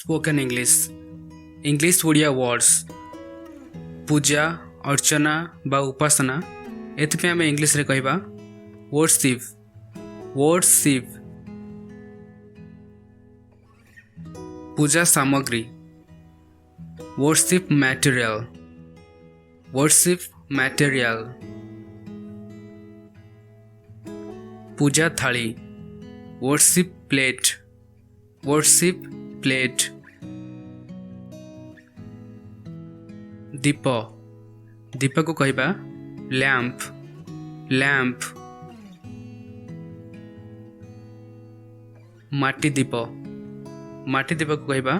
spoken English Odia words पूजा अर्चना बा उपासना एथि आम इंग्लिश रे कहबा वर्शिप पूजा सामग्री वर्शिप मटेरियल पूजा थाली वर्शिप प्लेट दीप को कहबा लैंप माटी दीप को कहबा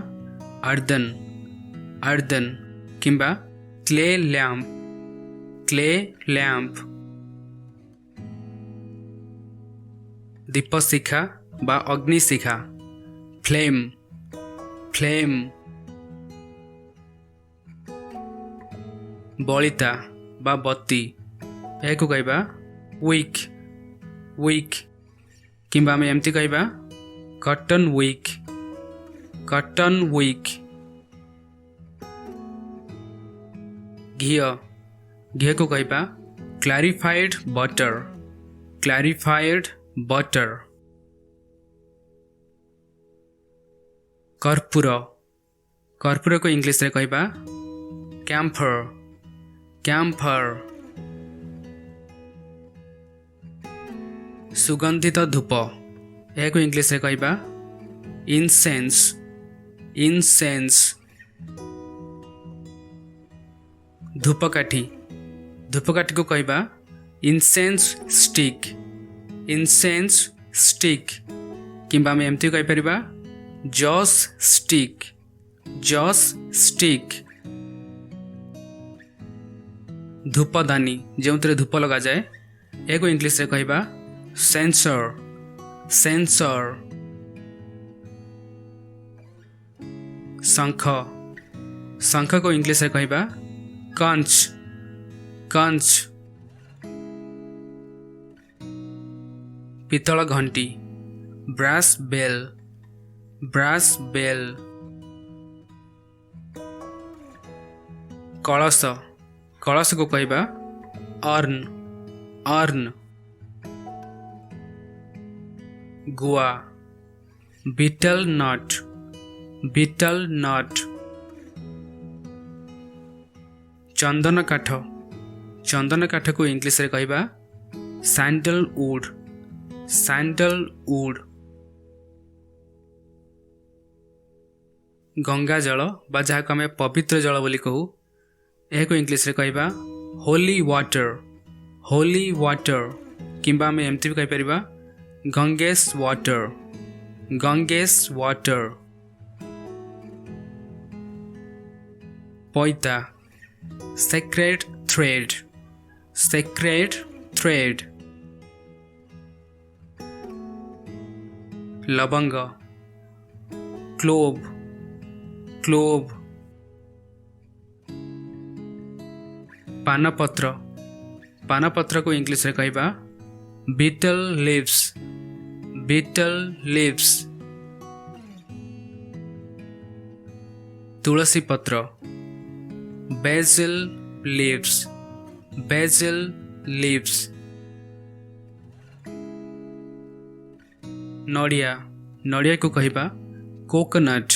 अर्दन किंबा क्ले लैंप दीप शिखा बा अग्नि शिखा फ्लेम बलिता बा बत्ती यह कहबा विक किंबा आम एमती कहबा कॉटन विक घी को कहबा क्लैरिफाइड बटर कर्पूर को इंग्लिश रे कहबा कैम्फर सुगंधित धूप यह को इंग्लिश रे कहबा इंसेंस धूपकाठी को कहबा इंसेंस स्टिक किंबा आम एमती कहि परिबा जॉस स्टिक धूपदानी जो धूप लगा जाए एक इंग्लिश रे कहबा सेंसर शंख को इंग्लिश रे कहबा कंच पितल घंटी ब्रास बेल कलश को कहबा अर्न गुआ बीटल नट चंदन काठ को इंग्लिश रे कहबा सैंडलवुड गंगा जल बा जहाँ को आम पवित्र जल बोली कहू यह को इंग्लिश रे कहबा होली वाटर किंबा आम एमती भी कहीपर गंगेश वाटर पैता सेक्रेड थ्रेड लवंग क्लोव पानपत्र को इंग्लिश रे कहबा बीटल लीव्स तुलसी पत्र बेसिल लीव्स नड़िया को कहबा कोकोनट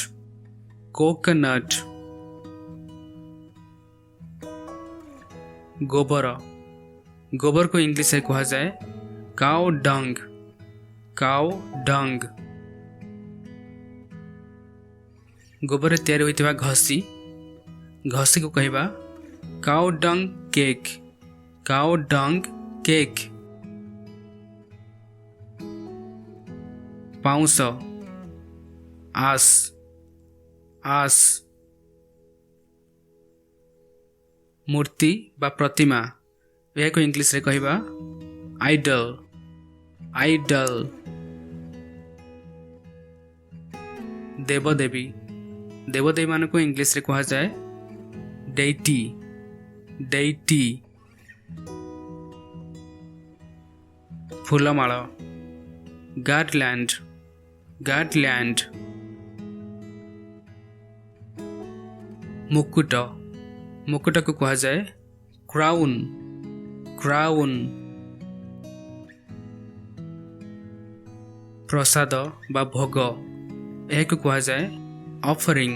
गोबर को इंग्लिश रे कहा जाए काउ डंग गोबर तैयारी होइतिबा घसी को कहबा काउ डंग केक पाउंस आस मूर्ति बा प्रतिमा यह को इंग्लिश रे कहबा आइडल देवदेवी मान को इंग्लिश रे कहा जाए डेइटी फूलमाल गार्डलैंड मुकुट मुकुट को कहा जाए क्राउन क्राउन प्रसाद बा भोग यह कहा जाए ऑफरिंग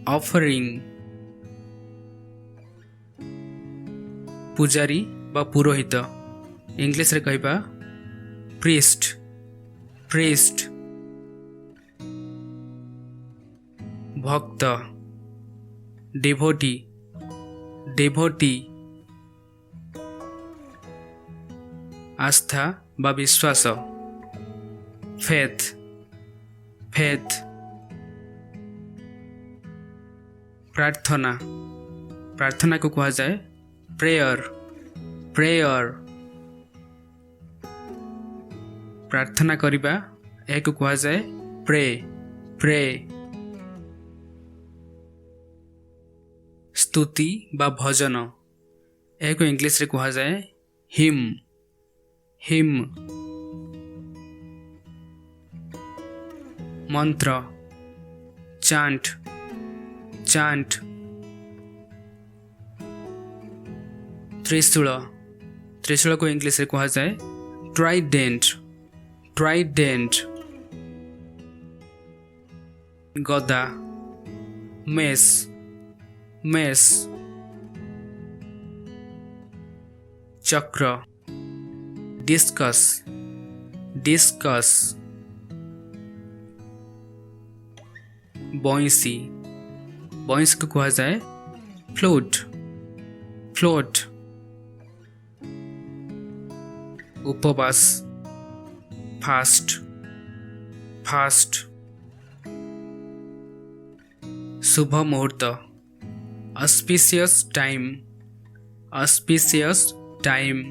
ऑफरिंग पुजारी बा पुरोहित इंग्लिश रे कहबा प्रीस्ट प्रीस्ट भक्त डिवोटी डिवोटी आस्था बा विश्वास फेथ फेथ प्रार्थना प्रार्थना को कहा जाए प्रेयर प्रेयर प्रार्थना करिबा यह को कहा जाए प्रे प्रे स्तुति बा भजन यह को इंग्लिश रे कहा जाए हिम हिम मंत्र चांट चांट त्रिशूल त्रिशूल को इंग्लिश रे कहा जाए ट्राइडेंट ट्राइडेंट गदा मेस मेस चक्र डिस्कस डिस्कस बंसी बंसी को कहा जाए फ्लूट फ्लूट उपवास फास्ट फास्ट शुभ मुहूर्त ऑस्पिशियस टाइम ऑस्पिशियस टाइम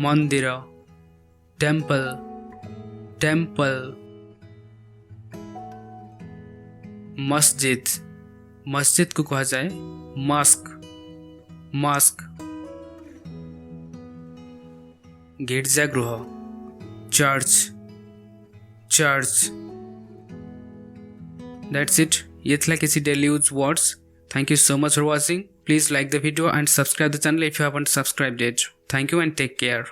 मंदिर टेम्पल टेम्पल मस्जिद मस्जिद को कहा जाए मस्क मस्क गिरजागृह चर्च चर्च दैट्स इट ये था किसी daily use words thank you so much for watching please like the video and subscribe the channel if you haven't subscribed it thank you and take care